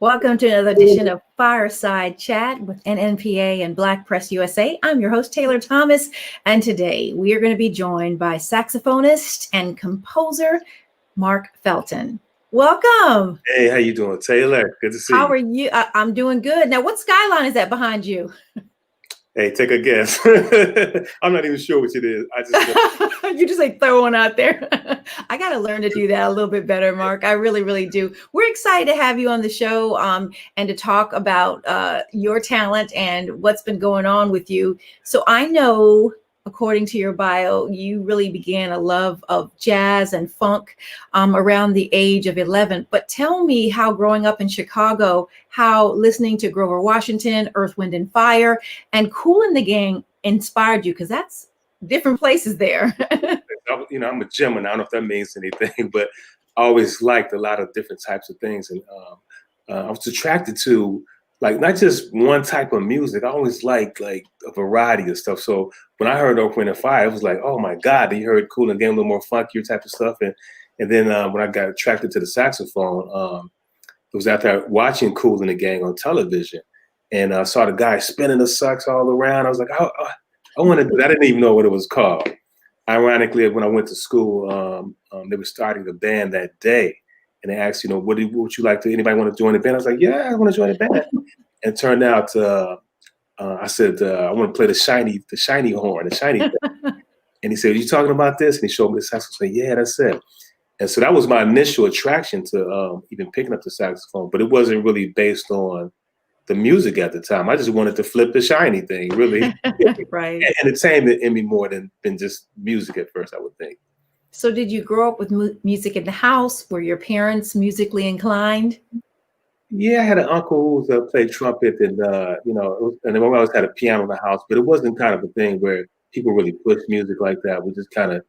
Welcome to another edition of Fireside Chat with NNPA and Black Press USA. I'm your host, Taylor Thomas, and today we are going to be joined by saxophonist and composer Mark Felton. Welcome. Hey, how you doing, Taylor? Good to see you. How are you? I'm doing good. Now, what skyline is that behind you? Hey, take a guess. I'm not even sure what it is. I just you just like throw one out there. I got to learn to do that a little bit better, Mark. I really, really do. We're excited to have you on the show and to talk about your talent and what's been going on with you. So I know, according to your bio, you really began a love of jazz and funk around the age of 11. But tell me how growing up in Chicago, how listening to Grover Washington, Earth, Wind and Fire, and Kool and the Gang inspired you, because that's different places there. I'm a Gemini. I don't know if that means anything, but I always liked a lot of different types of things. And I was attracted to not just one type of music. I always liked a variety of stuff. So when I heard Earth, Wind and Fire, it was like, oh my God, then you heard Kool and the Gang, a little more funkier type of stuff. And then when I got attracted to the saxophone, it was after watching Kool and the Gang on television. And I saw the guy spinning the sax all around. I was like, I want to do that. I didn't even know what it was called. Ironically, when I went to school, they were starting the band that day. And they asked, what would you like to, anybody want to join the band? I was like, yeah, I want to join the band. And it turned out, I said, I want to play the shiny horn, the shiny thing. And he said, are you talking about this? And he showed me the saxophone. I said, yeah, that's it. And so that was my initial attraction to even picking up the saxophone. But it wasn't really based on the music at the time. I just wanted to flip the shiny thing, really. Right. Entertainment in me more than just music at first, I would think. So did you grow up with music in the house? Were your parents musically inclined? Yeah, I had an uncle who played trumpet, and and then we always had a piano in the house, but it wasn't kind of a thing where people really pushed music like that. We just kind of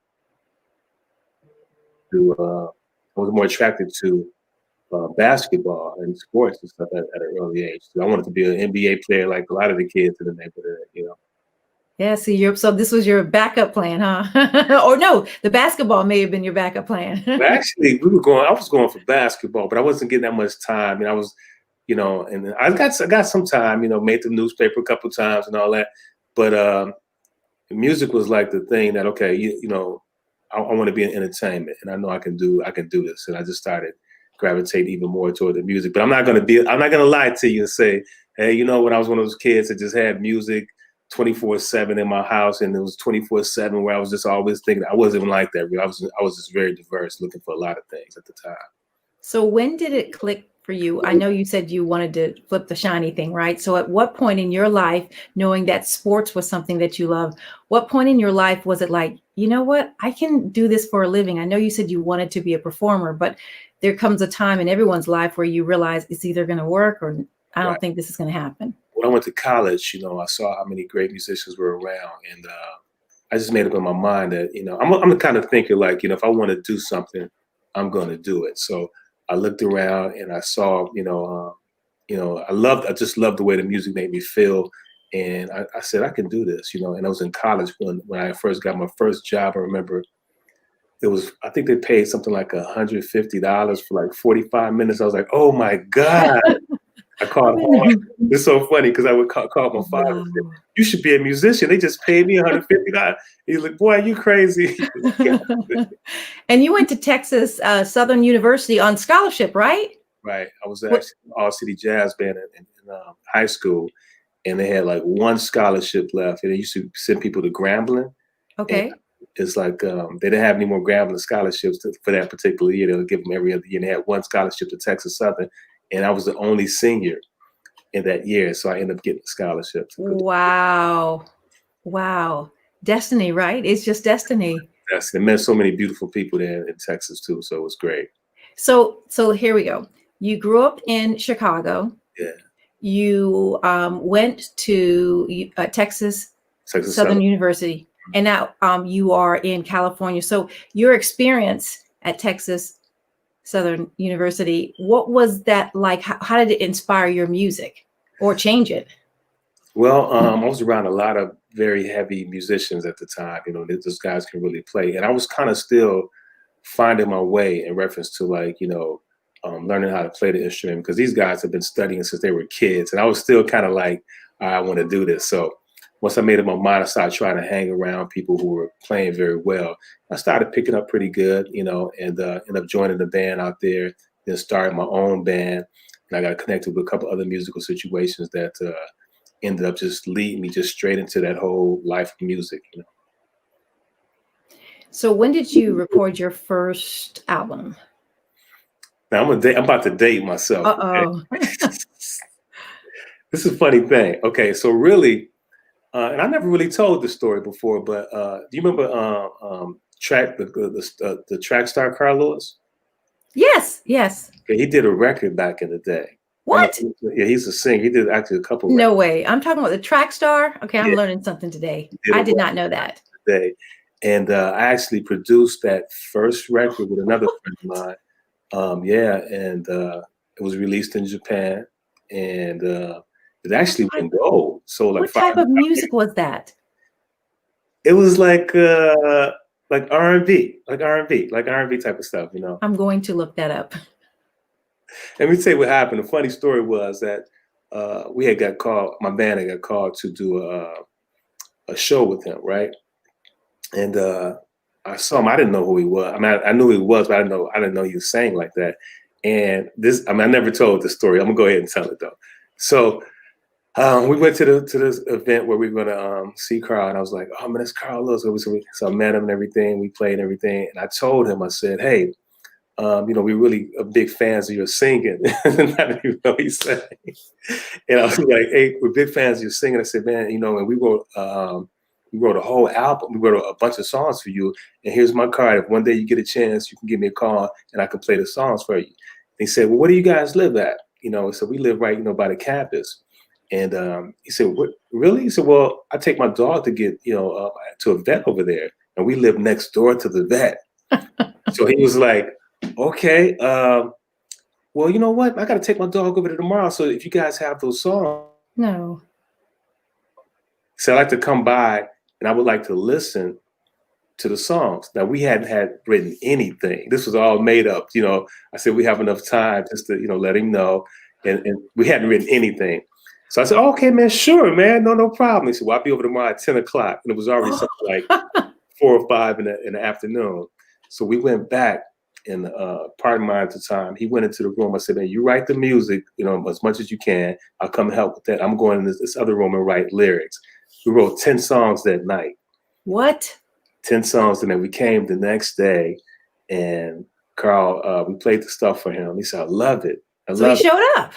I was more attracted to basketball and sports and stuff at an early age. So I wanted to be an NBA player like a lot of the kids in the neighborhood, Yeah, so this was your backup plan, huh? Or no, the basketball may have been your backup plan. Actually, I was going for basketball, but I wasn't getting that much time. And I was, and I got some time, made the newspaper a couple of times and all that. But music was like the thing that, okay, I want to be in entertainment, and I know I can do this. And I just started gravitating even more toward the music. But I'm not going to lie to you and say, hey, when I was one of those kids that just had music 24/7 in my house, and it was 24/7 where I was just always thinking. I wasn't even like that. I was just very diverse, looking for a lot of things at the time. So when did it click for you? I know you said you wanted to flip the shiny thing, right? So at what point in your life, knowing that sports was something that you love, what point in your life was it like, you know what, I can do this for a living? I know you said you wanted to be a performer, but there comes a time in everyone's life where you realize it's either going to work or I don't think this is going to happen. When I went to college, I saw how many great musicians were around, and I just made up in my mind that, I'm the kind of thinker, if I want to do something, I'm going to do it. So I looked around and I saw, I just loved the way the music made me feel. And I said, I can do this, and I was in college when I first got my first job. I remember I think they paid something like $150 for 45 minutes. I was like, oh my God. I called home. It's so funny because I would call my father and say, you should be a musician. They just paid me $150. He's like, boy, are you crazy? And you went to Texas Southern University on scholarship, right? Right. I was actually in the All-City Jazz Band in high school, and they had one scholarship left, and they used to send people to Grambling. Okay. And it's like they didn't have any more Grambling scholarships for that particular year. They would give them every other year. And they had one scholarship to Texas Southern. And I was the only senior in that year, so I ended up getting a scholarship. Wow. Destiny, right? It's just destiny. Yes, it met so many beautiful people there in Texas too, so it was great. So here we go. You grew up in Chicago. Yeah. You went to Texas Southern University, and now you are in California. So your experience at Texas Southern University, what was that like? How did it inspire your music or change it? Well, I was around a lot of very heavy musicians at the time. Those guys can really play. And I was kind of still finding my way in reference to learning how to play the instrument, because these guys have been studying since they were kids, and I was still kind of like, I want to do this. So once I made up my mind, I started trying to hang around people who were playing very well. I started picking up pretty good, and ended up joining the band out there, then started my own band. And I got connected with a couple other musical situations that ended up just leading me just straight into that whole life of music. So when did you record your first album? Now I'm about to date myself. Uh-oh. This is a funny thing. Okay, so really, and I never really told this story before, but do you remember the track star Carl Lewis? Yes, yes. Okay, he did a record back in the day. What? Yeah, he's a singer. He did actually a couple. No way. I'm talking about the track star. Okay, I'm learning something today. I did not know that. Today. And I actually produced that first record with another friend of mine. And it was released in Japan, and it actually went gold. So like, what type of music was that? It was like R&B, like R&B type of stuff, I'm going to look that up. Let me tell you what happened. The funny story was that my band had got called to do a show with him, right? And I saw him. I didn't know who he was. I mean, I knew who he was, but I didn't know he was sang like that. And I never told this story. I'm gonna go ahead and tell it though. So we went to this event where we were gonna see Carl, and I was like, "Oh man, that's Carl Lewis." So I met him and everything. We played and everything, and I told him, I said, "Hey, we're really big fans of your singing." And I didn't even know he sang. And I was like, "Hey, we're big fans of your singing." I said, "Man, and we wrote a whole album. We wrote a bunch of songs for you. And here's my card. If one day you get a chance, you can give me a call and I can play the songs for you." And he said, "Well, where do you guys live at?" So we live right, by the campus. And he said, "What, really?" He said, "Well, I take my dog to get, to a vet over there. And we live next door to the vet." So he was like, "Okay, well, you know what? I got to take my dog over there tomorrow. So if you guys have those songs." No. So I'd like to come by and I would like to listen to the songs. Now, we hadn't had written anything. This was all made up. I said, we have enough time just to, let him know. And we hadn't written anything. So I said, "Okay, man, sure, man. No problem." He said, "Well, I'll be over tomorrow at 10 o'clock. And it was already something like 4 or 5 in the afternoon. So we went back, and part of mine at the time, he went into the room. I said, "Man, you write the music, as much as you can. I'll come and help with that. I'm going in this other room and write lyrics." We wrote 10 songs that night. What? 10 songs, and then we came the next day, and Carl, we played the stuff for him. He said, "I love it." So he showed up.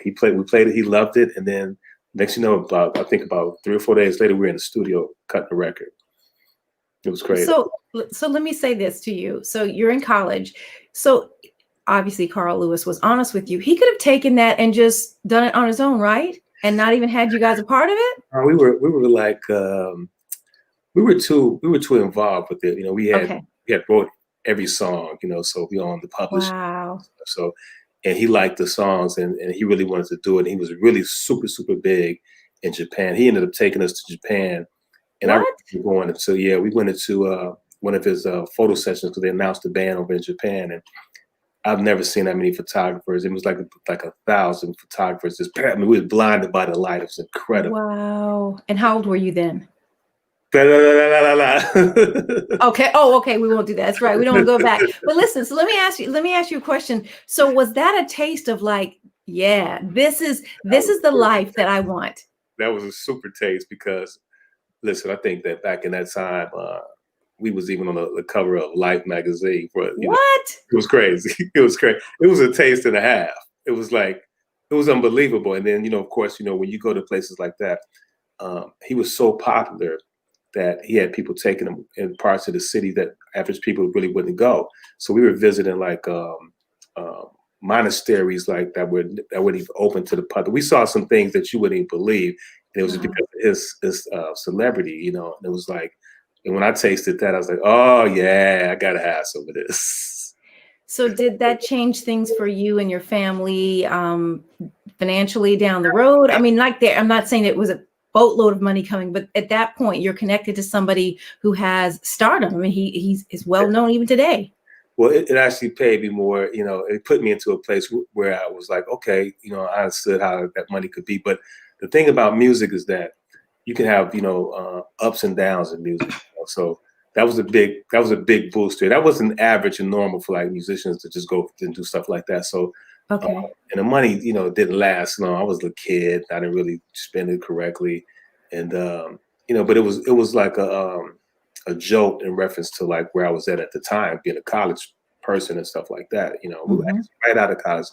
We played it. He loved it, and then next, about 3 or 4 days later, we were in the studio cutting the record. It was crazy. So let me say this to you. So you're in college. So obviously, Carl Lewis was honest with you. He could have taken that and just done it on his own, right? And not even had you guys a part of it. We were like we were too involved with it. We had wrote every song. So we on the published. Wow. So, and he liked the songs, and he really wanted to do it. And he was really super, super big in Japan. He ended up taking us to Japan, and I remember going. So we went into one of his photo sessions because they announced the band over in Japan, and I've never seen that many photographers. It was like 1,000 photographers. We were blinded by the light. It was incredible. Wow. And how old were you then? Okay. Oh, okay. We won't do that. That's right. We don't go back. But listen, so let me ask you a question. So was that a taste of like, yeah, this is the life that I want? That was a super taste because, listen, I think that back in that time, we was even on the cover of Life magazine. What? It was crazy. It was crazy. It was a taste and a half. It was unbelievable. And then, of course, when you go to places like that, he was so popular that he had people taking him in parts of the city that average people really wouldn't go. So we were visiting like monasteries like that wouldn't even open to the public. We saw some things that you wouldn't even believe. And it was because of his celebrity, and it was like, and when I tasted that, I was like, "Oh yeah, I gotta have some of this." So did that change things for you and your family financially down the road? I mean, I'm not saying it was a boatload of money coming, but at that point, you're connected to somebody who has stardom. I mean, he's well known even today. Well, it actually paid me more. You know, it put me into a place where I was like, okay, you know, I understood how that money could be. But the thing about music is that you can have, you know, ups and downs in music. You know? So that was a big booster. That wasn't average and normal for like musicians to just go and do stuff like that. So Okay. and the money, you know, didn't last long. I was a kid. I didn't really spend it correctly, and you know, but it was like a joke in reference to like where I was at the time, being a college person and stuff like that. You know, Hmm. right out of college,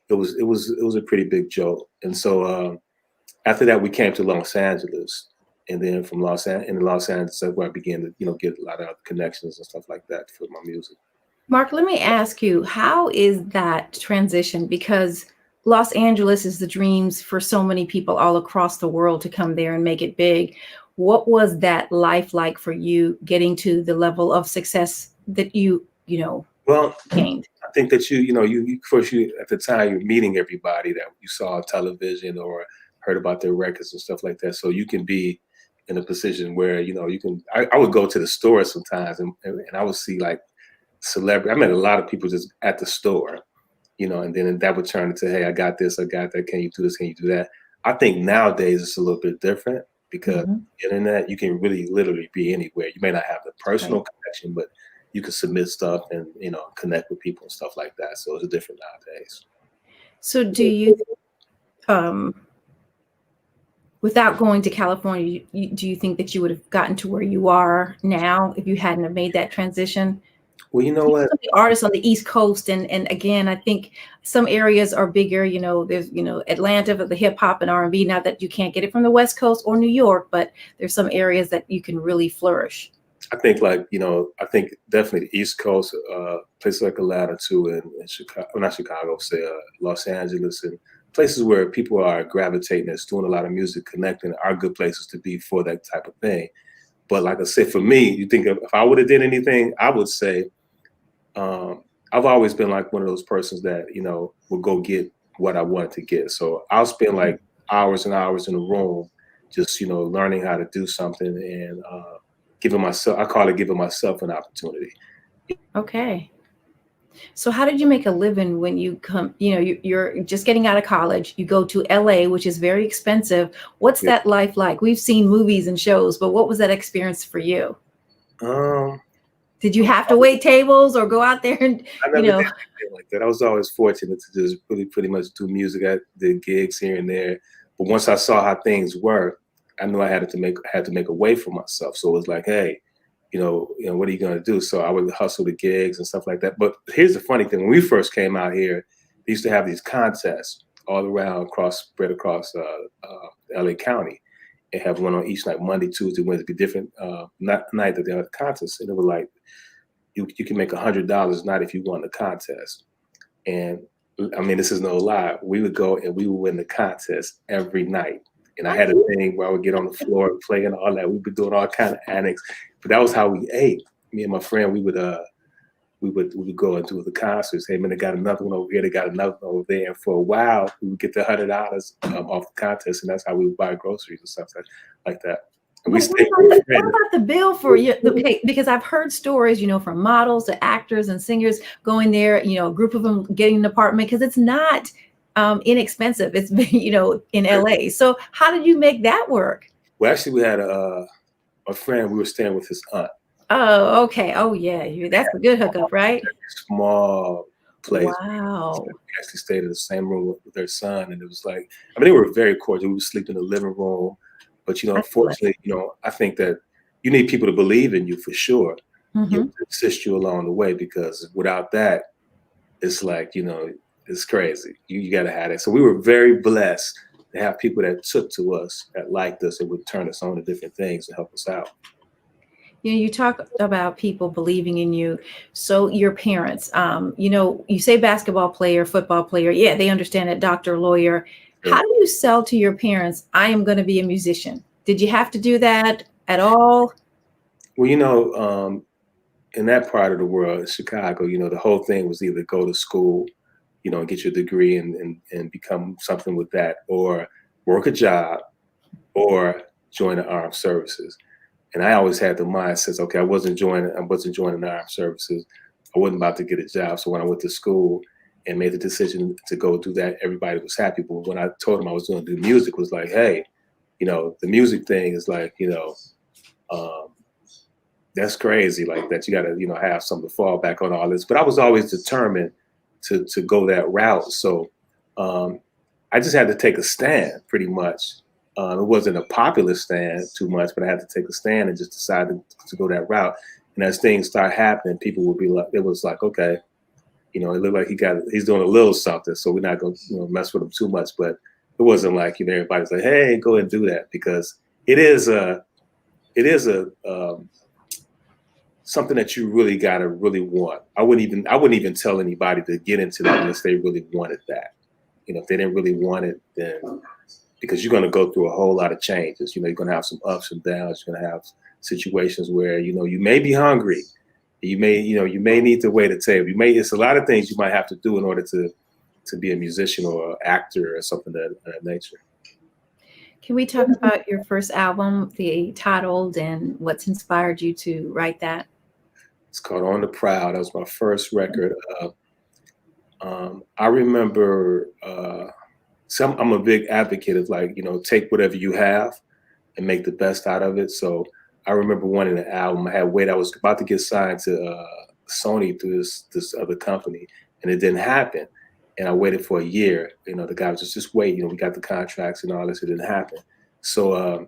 it was a pretty big joke. And so after that, we came to Los Angeles, and then from Los Angeles, that's where I began to, you know, get a lot of connections and stuff like that for my music. Mark, let me ask you, how is that transition? Because Los Angeles is the dreams for so many people all across the world to come there and make it big. What was that life like for you getting to the level of success that you know, Well, gained? I think that you know, you first, you at the time, you're meeting everybody that you saw on television or heard about their records and stuff like that. So you can be in a position where, you know, you can. I would go to the store sometimes, and I would see like celebrity. I met a lot of people just at the store, you know, and then that would turn into, hey, I got this, I got that. Can you do this? Can you do that? I think nowadays it's a little bit different because Hmm. internet, you can really literally be anywhere. You may not have the Right. personal connection, but you can submit stuff and, you know, connect with people and stuff like that. So it's different nowadays. So do you, um, without going to California, do you think that you would have gotten to where you are now if you hadn't have made that transition? Well, you know You know, what? so many artists on the East Coast, and again, I think some areas are bigger. You know, there's, you know, Atlanta for the hip hop and R&B. Not that you can't get it from the West Coast or New York, but there's some areas that you can really flourish. I think like, you know, I think definitely the East Coast, places like Atlanta too, and Chicago, well, not Chicago, say Los Angeles, and places where people are gravitating, that's doing a lot of music, connecting, are good places to be for that type of thing. But like I said, for me, you think if I would have did anything, I would say I've always been like one of those persons that, you know, will go get what I wanted to get. So I'll spend like hours and hours in a room, just, you know, learning how to do something and giving myself, I call it giving myself an opportunity. Okay. So how did you make a living when you come, you know, you're just getting out of college, you go to LA, which is very expensive. What's Yeah. that life like? We've seen movies and shows, but what was that experience for you? Um, Did you have to wait tables or go out there and, I you never did know, anything like that. I was always fortunate to just really pretty much do music. I did gigs here and there. But once I saw how things were, I knew I had to make a way for myself. So it was like, hey, you know, what are you gonna do? So I would hustle the gigs and stuff like that. But here's the funny thing: when we first came out here, they used to have these contests all around, spread across LA County, and have one on each night, Monday, Tuesday, Wednesday, different night that they had a contest, and it was like you can make $100 a night if you won the contest. And I mean, this is no lie. We would go and we would win the contest every night. And I had a thing where I would get on the floor and play and all that. We'd be doing all kind of antics, but that was how we ate. Me and my friend, we would go and do the concerts. Hey man, they got another one over here. They got another one over there. And for a while, we would get the $100 off the contest, and that's how we would buy groceries and stuff like that. And we but stayed. what about the bill for you? Okay, because I've heard stories, you know, from models to actors and singers going there, you know, a group of them getting an apartment because it's not inexpensive. It's, you know, in LA. So how did you make that work? Well, actually, we had a friend. We were staying with his aunt. Oh, okay. Oh, yeah. That's a good hookup, right? Small place. Wow. We actually stayed in the same room with their son, and it was like, I mean, they were very cordial. We would sleep in the living room, but you know, I feel it. unfortunately, you know, I think that you need people to believe in you for sure, you know, Hmm. to assist you along the way, because without that, it's like, you know, it's crazy. You got to have it. So we were very blessed to have people that took to us, that liked us, and would turn us on to different things and help us out. You know, you talk about people believing in you. So your parents, you know, you say basketball player, football player. Yeah, they understand it. Doctor, lawyer. Yeah. How do you sell to your parents, I am going to be a musician? Did you have to do that at all? Well, you know, in that part of the world, Chicago, you know, the whole thing was either go to school, you know, and get your degree and become something with that, or work a job, or join the armed services. And I always had the mindset, okay, I wasn't joining the armed services. I wasn't about to get a job. So when I went to school and made the decision to go do that, everybody was happy. But when I told them I was going to do music, it was like, hey, you know, the music thing is like, you know, that's crazy. Like that, you got to, you know, have something to fall back on all this. But I was always determined to go that route. So I just had to take a stand, pretty much. It wasn't a popular stand too much, but I had to take a stand and just decided to go that route. And as things start happening, people would be like, it was like, okay, you know, it looked like he's doing a little something, so we're not going to, you know, mess with him too much. But it wasn't like, you know, everybody's like, hey, go ahead and do that, because it is something that you really gotta really want. I wouldn't even tell anybody to get into that unless they really wanted that. You know, if they didn't really want it, then because you're going to go through a whole lot of changes. You know, you're going to have some ups and downs. You're going to have situations where, you know, you may be hungry. You may need to wait a table. It's a lot of things you might have to do in order to be a musician or an actor or something of that nature. Can we talk about your first album, the Untitled, and what's inspired you to write that? It's called On the Proud. That was my first record. I remember, I'm a big advocate of, like, you know, take whatever you have and make the best out of it. So I remember wanting an album. I was about to get signed to Sony through this other company, and it didn't happen. And I waited for a year. You know, the guy was just wait. You know, we got the contracts and all this. It didn't happen. So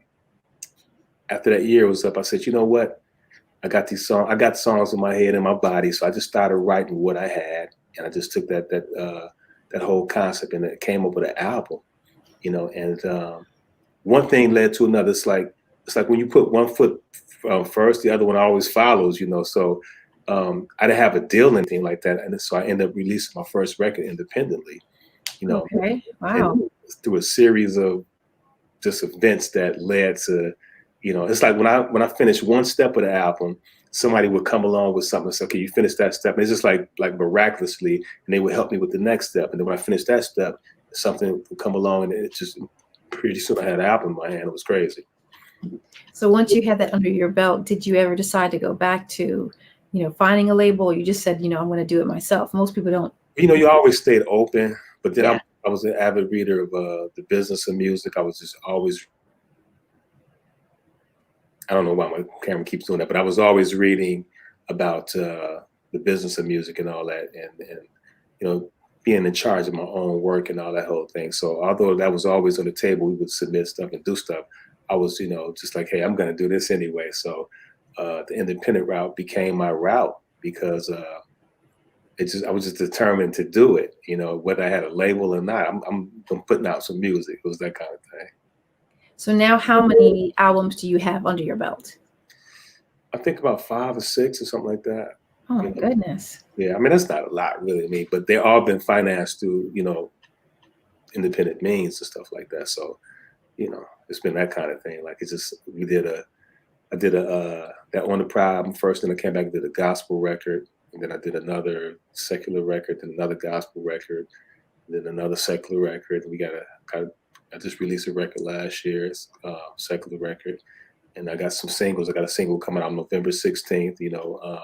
after that year was up, I said, you know what? I got songs in my head and my body. So I just started writing what I had, and I just took that whole concept and it came up with an album. You know, and one thing led to another. It's like when you put one foot first, the other one always follows. You know, so I didn't have a deal or anything like that, and so I ended up releasing my first record independently. You know, okay, wow. Through a series of just events that led to, you know, it's like when I finished one step of the album, somebody would come along with something and say, okay, you finished that step. And it's just like miraculously, and they would help me with the next step. And then when I finished that step, something would come along, and it just pretty soon I had an album in my hand. It was crazy. So once you had that under your belt, did you ever decide to go back to, you know, finding a label? Or you just said, you know, I'm going to do it myself? Most people don't. You know, you always stayed open, but then I was an avid reader of the business of music. I was just always, I don't know why my camera keeps doing that, but I was always reading about the business of music and all that, and you know, being in charge of my own work and all that whole thing. So although that was always on the table, we would submit stuff and do stuff. I was, you know, just like, hey, I'm going to do this anyway. So the independent route became my route because I was just determined to do it. You know, whether I had a label or not, I'm putting out some music. It was that kind of thing. So now how many albums do you have under your belt? I think about 5 or 6 or something like that. Oh my goodness. Yeah, I mean, that's not a lot really, me, but they all been financed through, you know, independent means and stuff like that. So, you know, it's been that kind of thing. Like it's just, I did that On the Proud album first, then I came back and did a gospel record, and then I did another secular record, then another gospel record, then another secular record. And I just released a record last year, secular record, and I got some singles. I got a single coming out on November 16th. You know,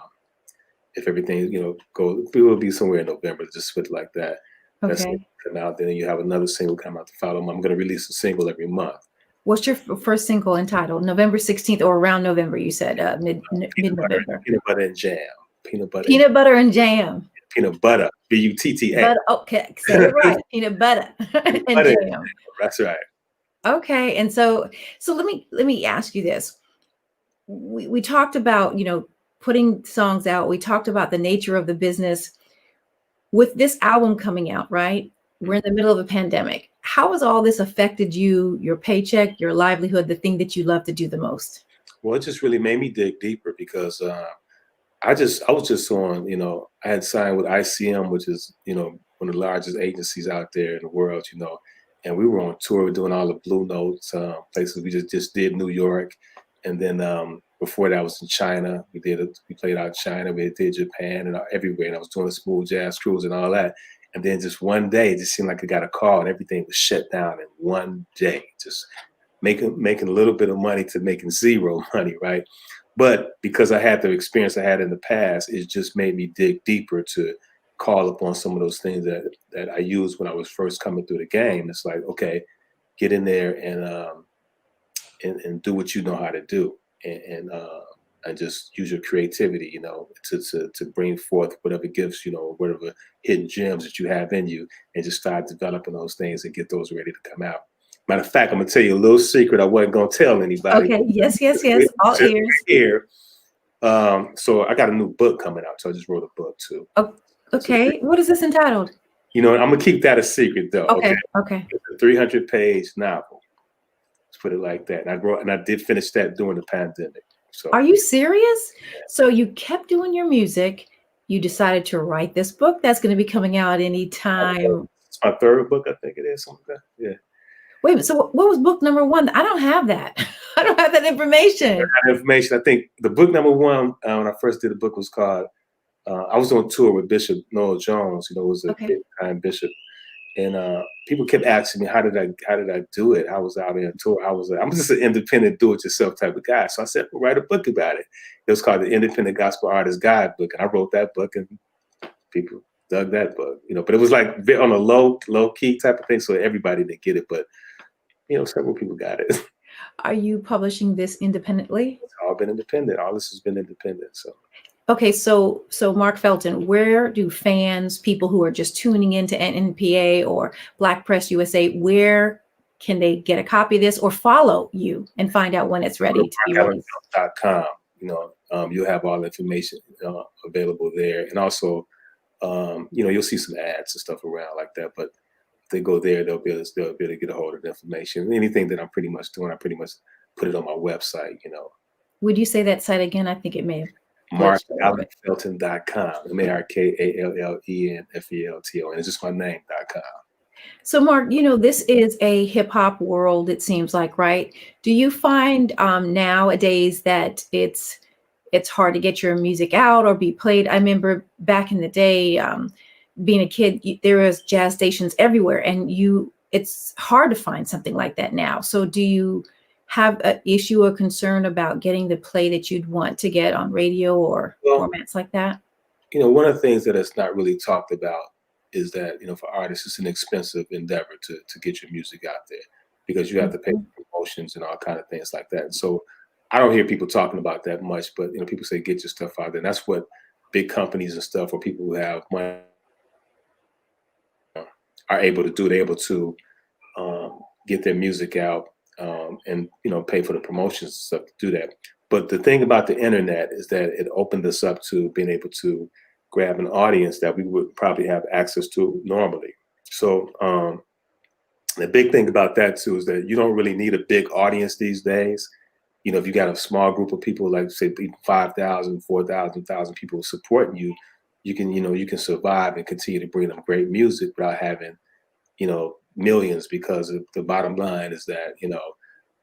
if everything, you know, goes, it will be somewhere in November. Just put it like that. That's come out. Then you have another single come out to follow. I'm going to release a single every month. What's your first single entitled? November 16th or around November? You said mid-November. Peanut butter and jam. Peanut butter and jam. Peanut butter. BUTTA. Okay, say it right. Peanut butter and jam. That's right. Okay, and so let me ask you this. We talked about, you know, putting songs out. We talked about the nature of the business. With this album coming out, right? We're in the middle of a pandemic. How has all this affected you, your paycheck, your livelihood, the thing that you love to do the most? Well, it just really made me dig deeper because I was just on, you know, I had signed with ICM, which is, you know, one of the largest agencies out there in the world, you know, and we were on tour doing all the Blue Notes places. We just did New York. And then before that I was in China. We played out China. We did Japan and everywhere. And I was doing a smooth jazz cruise and all that. And then just one day, it just seemed like I got a call and everything was shut down in one day. Just making a little bit of money to making zero money, right? But because I had the experience I had in the past, it just made me dig deeper to call upon some of those things that I used when I was first coming through the game. It's like, okay, get in there and do what you know how to do, and just use your creativity, you know, to bring forth whatever gifts, you know, whatever hidden gems that you have in you, and just start developing those things and get those ready to come out. Matter of fact, I'm gonna tell you a little secret I wasn't gonna tell anybody. Okay. Yes, yes, yes. All Just ears. here. So I got a new book coming out. So I just wrote a book too. Oh, okay. What is this entitled? You know, I'm gonna keep that a secret though. Okay. Okay. Okay. It's a 300-page novel. Let's put it like that. And I did finish that during the pandemic. So Are you serious? So you kept doing your music. You decided to write this book that's going to be coming out anytime. it's my third book, I think it is. Something like that. Yeah. Wait a minute. So what was book number one? I don't have that. I don't have that information. That information. I think the book number one, when I first did the book, was called. I was on tour with Bishop Noel Jones. You know, was a big time bishop, and people kept asking me, how did I do it? I was out there on tour. I'm just an independent, do-it-yourself type of guy. So I said, well, write a book about it. It was called the Independent Gospel Artist Guidebook, and I wrote that book, and people dug that book. You know, but it was like on a low key type of thing, so everybody didn't get it, but you know, several people got it. Are you publishing this independently? It's all been independent. All this has been independent. So. Okay, so Mark Felton, where do fans, people who are just tuning into NPA or Black Press USA, where can they get a copy of this or follow you and find out when it's ready to be released? MarkAllenFelton.com. You know, you'll have all the information available there, and also, you know, you'll see some ads and stuff around like that. But if they go there, they'll be able to get a hold of the information. Anything that I'm pretty much doing, I pretty much put it on my website. You know. Would you say that site again? I think it may have. MarkAllenFelton.com. MarkAllenFelton. And it's just my name.com. So, Mark, you know, this is a hip hop world, it seems like, right? Do you find nowadays that it's hard to get your music out or be played? I remember back in the day, being a kid, there was jazz stations everywhere, and it's hard to find something like that now. So do you have an issue or concern about getting the play that you'd want to get on radio or formats like that? You know, one of the things that is not really talked about is that, you know, for artists, it's an expensive endeavor to get your music out there, because you have to pay for promotions and all kind of things like that. And so I don't hear people talking about that much, but, you know, people say, get your stuff out there. And that's what big companies and stuff, or people who have money are able to do. They're able to get their music out. And, you know, pay for the promotions and stuff to do that. But the thing about the internet is that it opened us up to being able to grab an audience that we would probably have access to normally. So the big thing about that too is that you don't really need a big audience these days. You know, if you got a small group of people, like say 5,000, 4,000, 1,000 people supporting you, you can survive and continue to bring them great music without having, you know, millions, because the bottom line is that, you know,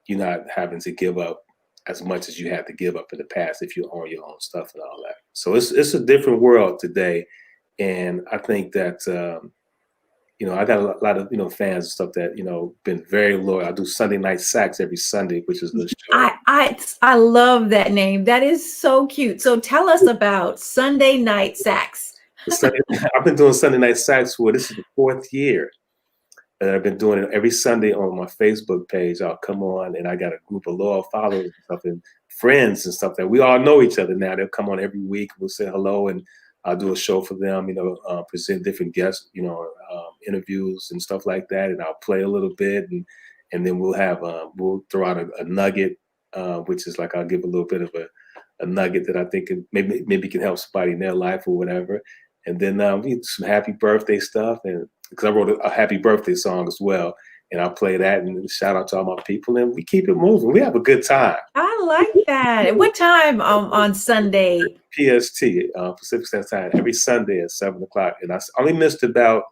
you're not having to give up as much as you had to give up in the past if you own your own stuff and all that. So it's a different world today, and I think that you know, I got a lot of, you know, fans and stuff that, you know, been very loyal. I do Sunday Night Sax every Sunday, which is the show. I love that name. That is so cute. So tell us about Sunday Night Sax. I've been doing Sunday Night Sax this is the 4th year. And I've been doing it every Sunday on my Facebook page. I'll come on, and I got a group of loyal followers and stuff, and friends and stuff that we all know each other now. They'll come on every week. We'll say hello, and I'll do a show for them, you know, present different guests, you know, interviews and stuff like that. And I'll play a little bit, and then we'll throw out a nugget, which is like, I'll give a little bit of a nugget that I think maybe can help somebody in their life or whatever. And then we do some happy birthday stuff, and because I wrote a happy birthday song as well, and I'll play that and shout out to all my people, and we keep it moving. We have a good time. I like that. What time on Sunday? PST, Pacific Standard Time, every Sunday at 7:00. And I only missed about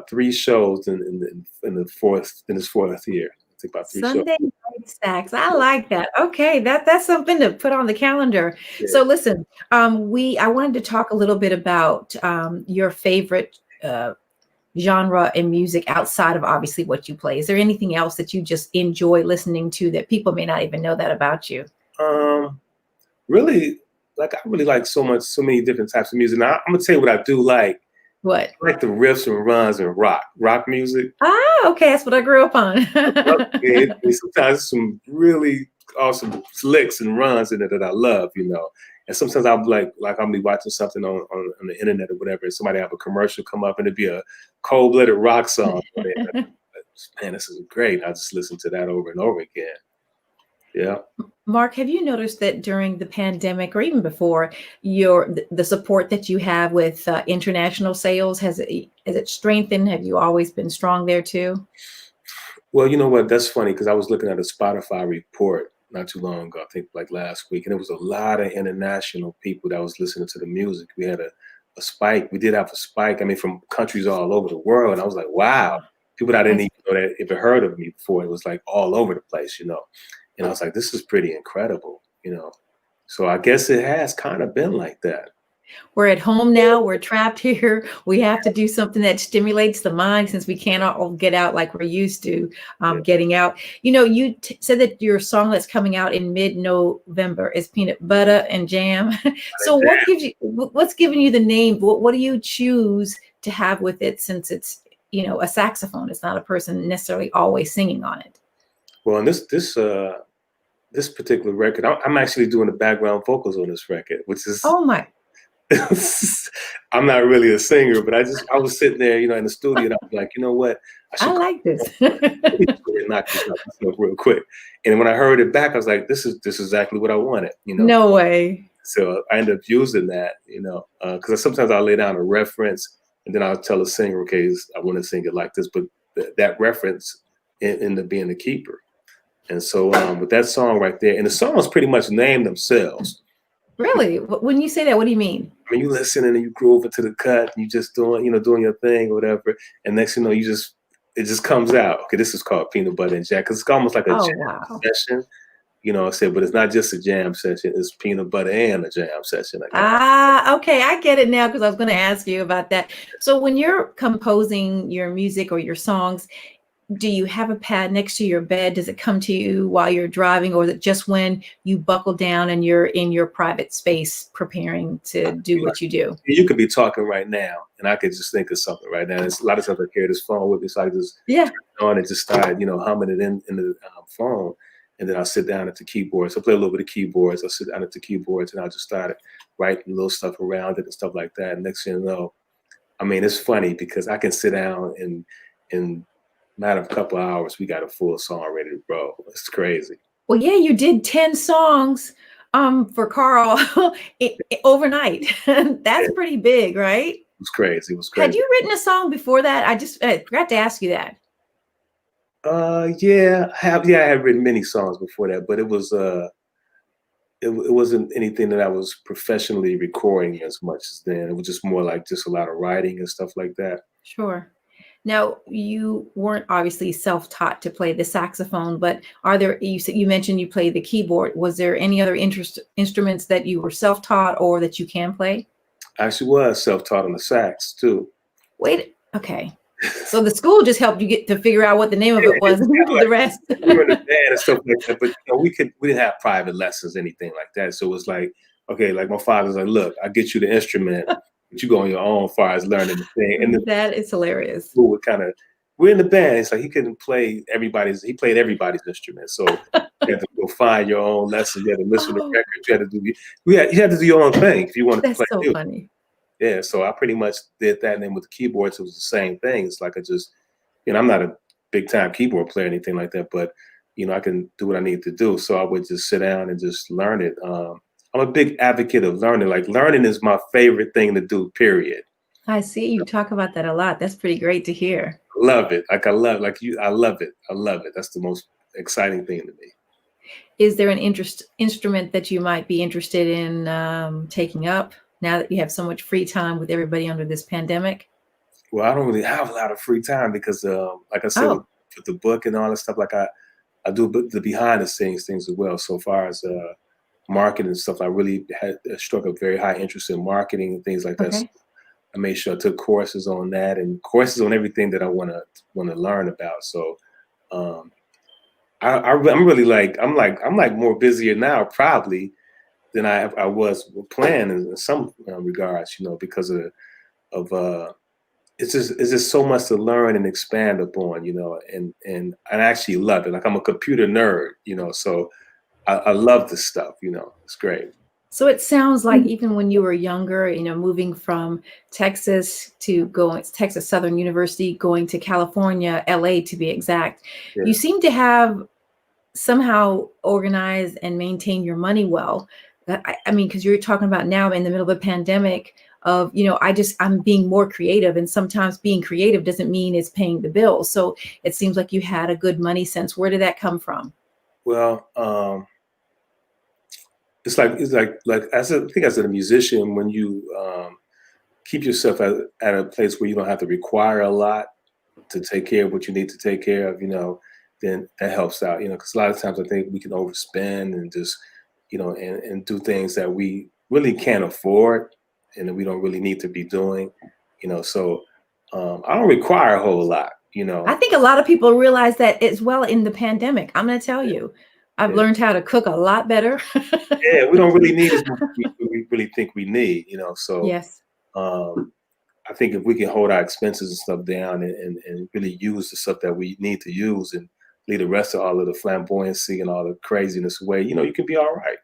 3 shows in this 4th year. I think about 3 Sunday shows. Night Sax. I like that. Okay, that's something to put on the calendar. Yeah. So listen, I wanted to talk a little bit about your favorite genre in music outside of obviously what you play. Is there anything else that you just enjoy listening to that people may not even know that about you? Really, like I really like so many different types of music. Now I'm gonna tell you what I do like. What? I like the riffs and runs and rock music. Ah, okay, that's what I grew up on. Sometimes some really awesome licks and runs in it that I love, you know. And sometimes I'll I'll be watching something on the internet or whatever, and somebody have a commercial come up and it'd be a cold-blooded rock song. Man, this is great. I just listen to that over and over again. Yeah. Mark, have you noticed that during the pandemic or even before, the support that you have with international sales, has it strengthened? Have you always been strong there too? Well, you know what? That's funny because I was looking at a Spotify report not too long ago, I think like last week, and it was a lot of international people that was listening to the music. We had a spike. We did have a spike. I mean, from countries all over the world. And I was like, wow, people that I didn't even know that even heard of me before. It was like all over the place, you know. And I was like, this is pretty incredible, you know. So I guess it has kind of been like that. We're at home now. We're trapped here. We have to do something that stimulates the mind since we cannot all get out like we're used to getting out. You know, you said that your song that's coming out in mid-November is Peanut Butter and Jam. So what's giving you the name? What do you choose to have with it, since it's, you know, a saxophone? It's not a person necessarily always singing on it. Well, in this particular record, I'm actually doing the background vocals on this record, which is, oh my. I'm not really a singer, but I was sitting there, you know, in the studio, and I was like, you know what, I like this. knock this out real quick. And when I heard it back, I was like, this is exactly what I wanted, you know. No way. So I ended up using that, you know, because sometimes I'll lay down a reference and then I'll tell a singer, okay, I want to sing it like this, but that reference ended up being the keeper. And so with that song right there, and the songs pretty much name themselves. Really? When you say that, what do you mean? I mean, you listen and you groove into the cut, and you just doing your thing or whatever, and next you know, it just comes out. Okay, this is called Peanut Butter and Jam, because it's almost like a jam session, you know. I said, but it's not just a jam session; it's peanut butter and a jam session. Okay, I get it now, because I was going to ask you about that. So when you're composing your music or your songs, do you have a pad next to your bed? Does it come to you while you're driving, or is it just when you buckle down and you're in your private space preparing to do what you do? You could be talking right now, and I could just think of something right now. There's a lot of times I carry this phone with me, so I just turn it on and just start, you know, humming it in the phone, and then I'll sit down at the keyboards. I play a little bit of keyboards. I'll sit down at the keyboards, and I'll just start writing little stuff around it and stuff like that. And next thing you know, I mean, it's funny because I can sit down and matter of a couple of hours, we got a full song ready to roll. It's crazy. Well, yeah, you did 10 songs for Carl overnight. That's pretty big, right? It was crazy. It was crazy. Had you written a song before that? I forgot to ask you that. Yeah, I have written many songs before that, but it wasn't anything that I was professionally recording as much as then. It was just more like just a lot of writing and stuff like that. Sure. Now, you weren't obviously self-taught to play the saxophone, but you mentioned you play the keyboard. Was there any other instruments that you were self-taught or that you can play? I actually was self-taught on the sax too. Wait, okay. So the school just helped you get to figure out what the name of it was, and the rest. We were in the band and stuff like that, but you know, we didn't have private lessons, anything like that. So it was like, okay, like my father's like, look, I'll get you the instrument, but you go on your own as far as learning the thing. And that is hilarious. We're in the band. It's like he couldn't play he played everybody's instrument. So you had to go find your own lessons. You had to listen to records. You had to do your own thing if you wanted to play. That's so funny. Yeah, so I pretty much did that. And then with the keyboards, it was the same thing. It's like I'm not a big time keyboard player or anything like that, but you know, I can do what I need to do. So I would just sit down and just learn it. I'm a big advocate of learning. Like learning is my favorite thing to do, period. I see you talk about that a lot. That's pretty great to hear. Love it. I love it. I love it. That's the most exciting thing to me. Is there an instrument that you might be interested in taking up now that you have so much free time with everybody under this pandemic? Well, I don't really have a lot of free time because, like I said, with the book and all that stuff, like I do the behind the scenes things as well. So far as marketing and stuff, I really had struck a very high interest in marketing and things like that. So I made sure I took courses on that and courses on everything that I want to learn about. So I'm really I'm more busier now probably than I was playing in some regards, because of it's just so much to learn and expand upon, and I actually love it. Like I'm a computer nerd, so I love this stuff, it's great. So it sounds like even when you were younger, moving from Texas Southern University, going to California, LA to be exact, Yeah. you seem to have somehow organize and maintain your money well. I mean, because you're talking about now in the middle of a pandemic of, I'm being more creative, and sometimes being creative doesn't mean it's paying the bills. So it seems like you had a good money sense. Where did that come from? Well, it's like I think as a musician, when you keep yourself at a place where you don't have to require a lot to take care of what you need to take care of, then that helps out, because a lot of times I think we can overspend and just, and do things that we really can't afford and that we don't really need to be doing, so I don't require a whole lot, I think a lot of people realize that as well in the pandemic. I'm going to tell you, I've Yeah. learned how to cook a lot better. Yeah, we don't really need as much as we really think we need, so Yes. I think if we can hold our expenses and stuff down and really use the stuff that we need to use and leave the rest of all of the flamboyancy and all the craziness away, you can be all right.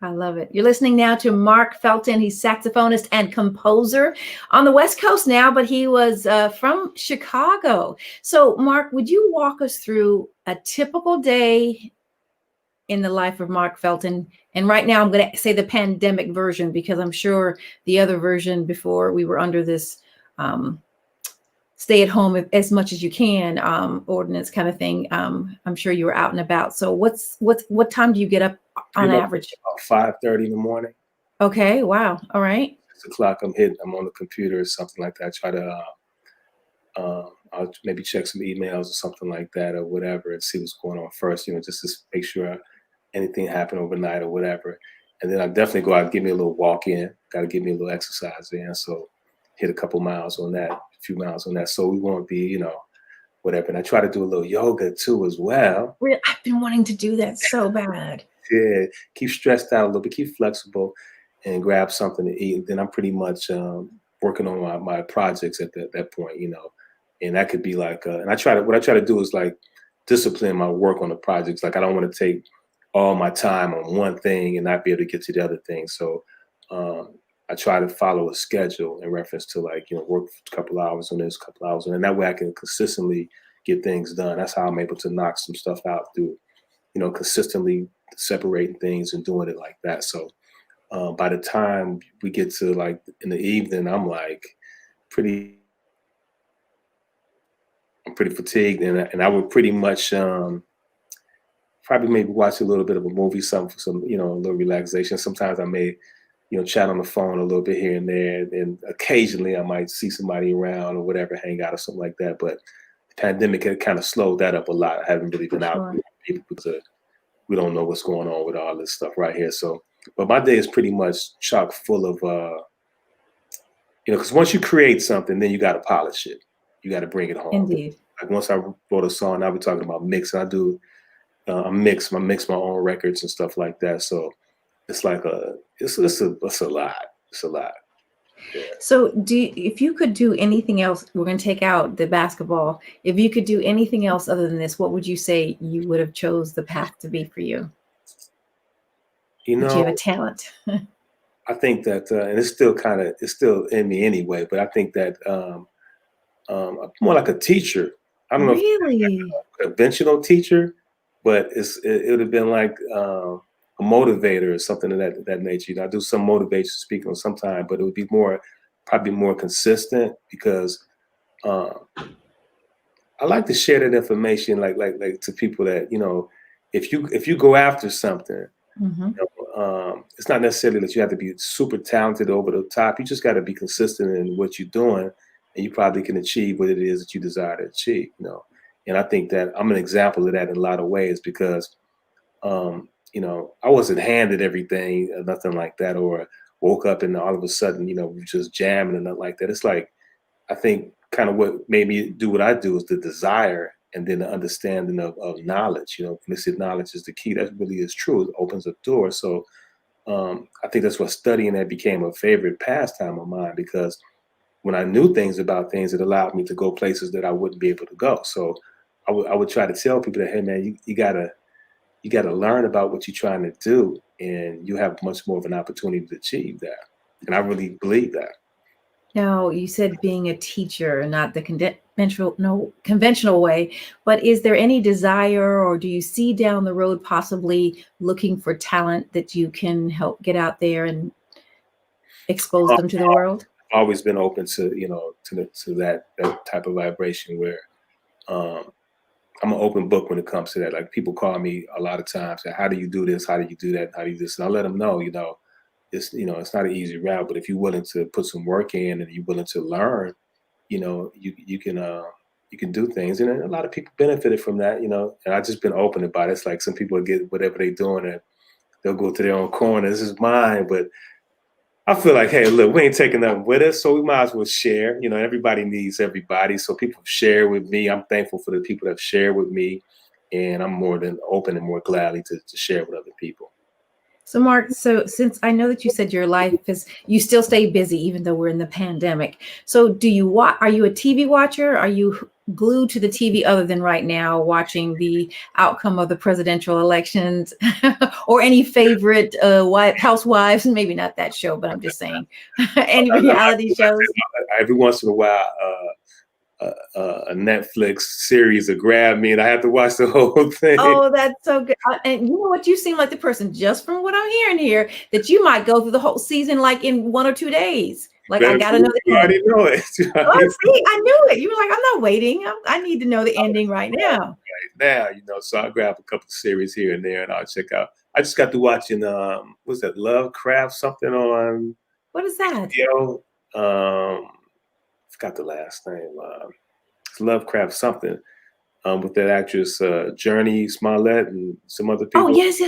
I love it. You're listening now to Mark Felton. He's saxophonist and composer on the West Coast now, but he was from Chicago. So, Mark, would you walk us through a typical day in the life of Mark Felton? And right now I'm going to say the pandemic version, because I'm sure the other version before we were under this stay at home as much as you can ordinance kind of thing. I'm sure you were out and about. So what time do you get up on average? About 5:30 in the morning. Okay. Wow. All right. 6 o'clock, I'm on the computer or something like that. I try to, I'll maybe check some emails or something like that or whatever and see what's going on first, just to make sure anything happened overnight or whatever. And then I definitely go out and give me a little walk in, got to give me a little exercise in. So hit a couple miles on that, a few miles on that. So we won't be, whatever. And I try to do a little yoga too as well. Really, I've been wanting to do that so bad. Yeah, keep stressed out a little bit, keep flexible and grab something to eat. And then I'm pretty much working on my projects at that point, and that could be like, and what I try to do is like discipline my work on the projects. Like I don't want to take all my time on one thing and not be able to get to the other thing. So I try to follow a schedule in reference to like, work a couple hours on this, couple hours on, and that way I can consistently get things done. That's how I'm able to knock some stuff out through, consistently separating things and doing it like that. So by the time we get to like in the evening, I'm like pretty fatigued, and I would pretty much probably maybe watch a little bit of a movie, some a little relaxation. Sometimes I may, chat on the phone a little bit here and there, and occasionally I might see somebody around or whatever, hang out or something like that. But the pandemic had kind of slowed that up a lot. I haven't really been out with people because we don't know what's going on with all this stuff right here. So, but my day is pretty much chock full of, because once you create something, then you got to polish it. You got to bring it home. Indeed. Like once I wrote a song, I'll be talking about mix. I do I mix my own records and stuff like that. So it's like it's a lot. It's a lot. Yeah. So if you could do anything else, we're going to take out the basketball. If you could do anything else other than this, what would you say you would have chose the path to be for you? Do you have a talent? I think that, and it's still in me anyway, but I think that I'm more like a teacher. I don't know if like a conventional teacher, but it would have been like a motivator or something of that nature. I do some motivation speaking sometime, but it would be probably more consistent because I like to share that information like to people that, if you go after something, it's not necessarily that you have to be super talented over the top. You just got to be consistent in what you're doing, and you probably can achieve what it is that you desire to achieve, And I think that I'm an example of that in a lot of ways because, I wasn't handed everything or nothing like that, or woke up and all of a sudden, we just jamming and nothing like that. It's like, I think kind of what made me do what I do is the desire and then the understanding of knowledge. When they say knowledge is the key, that really is true. It opens a door. So I think that's what studying that became a favorite pastime of mine, because when I knew things about things, it allowed me to go places that I wouldn't be able to go. So I would try to tell people that, hey man, you gotta learn about what you're trying to do, and you have much more of an opportunity to achieve that. And I really believe that. Now, you said being a teacher, not the conventional way, but is there any desire, or do you see down the road possibly looking for talent that you can help get out there and expose I've them to the world? always been open to, to that type of vibration where, um, I'm an open book when it comes to that. Like, people call me a lot of times, like, how do you do this? How do you do that? How do you do this? And I let them know, it's not an easy route, but if you're willing to put some work in and you're willing to learn, you can do things. And a lot of people benefited from that, and I've just been open about it. It's like some people get whatever they're doing and they'll go to their own corner. This is mine. But I feel like, hey, look, we ain't taking nothing with us, so we might as well share. Everybody needs everybody. So people share with me. I'm thankful for the people that have shared with me, and I'm more than open and more gladly to share with other people. So, Mark, so since I know that you said your life is, you still stay busy even though we're in the pandemic. So, are you a TV watcher? Are you glued to the TV other than right now watching the outcome of the presidential elections, or any favorite housewives? Maybe not that show, but I'm just saying, any reality shows. Every once in a while, a Netflix series will grab me, and I have to watch the whole thing. Oh, that's so good. And you know what? You seem like the person, just from what I'm hearing here, that you might go through the whole season like in 1 or 2 days. Like, I gotta know the You already know it. Oh, see, I knew it. You were like, I'm not waiting. I need to know the ending right now. Right now, so I'll grab a couple of series here and there, and I'll check out. I just got to watching, what's that, Lovecraft something on What is that? HBO. Forgot the last name. It's Lovecraft something. With that actress, Journey Smollett, and some other people. Oh, yes.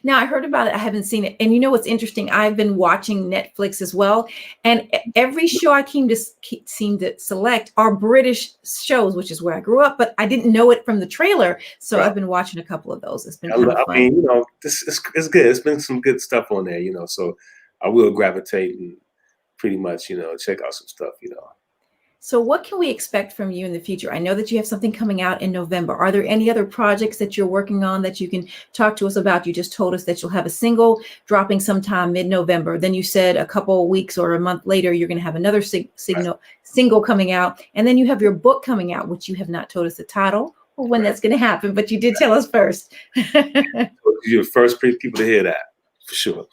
Now, I heard about it. I haven't seen it. And you know what's interesting? I've been watching Netflix as well. And every show I seem to select are British shows, which is where I grew up, but I didn't know it from the trailer. So right. I've been watching a couple of those. It's been kind of fun. I mean, this it's good. It's been some good stuff on there, so I will gravitate and pretty much, check out some stuff, So what can we expect from you in the future? I know that you have something coming out in November. Are there any other projects that you're working on that you can talk to us about? You just told us that you'll have a single dropping sometime mid-November. Then you said a couple of weeks or a month later, you're going to have another single coming out. And then you have your book coming out, which you have not told us the title or when that's going to happen, but you did tell us first. You're the first people to hear that, for sure.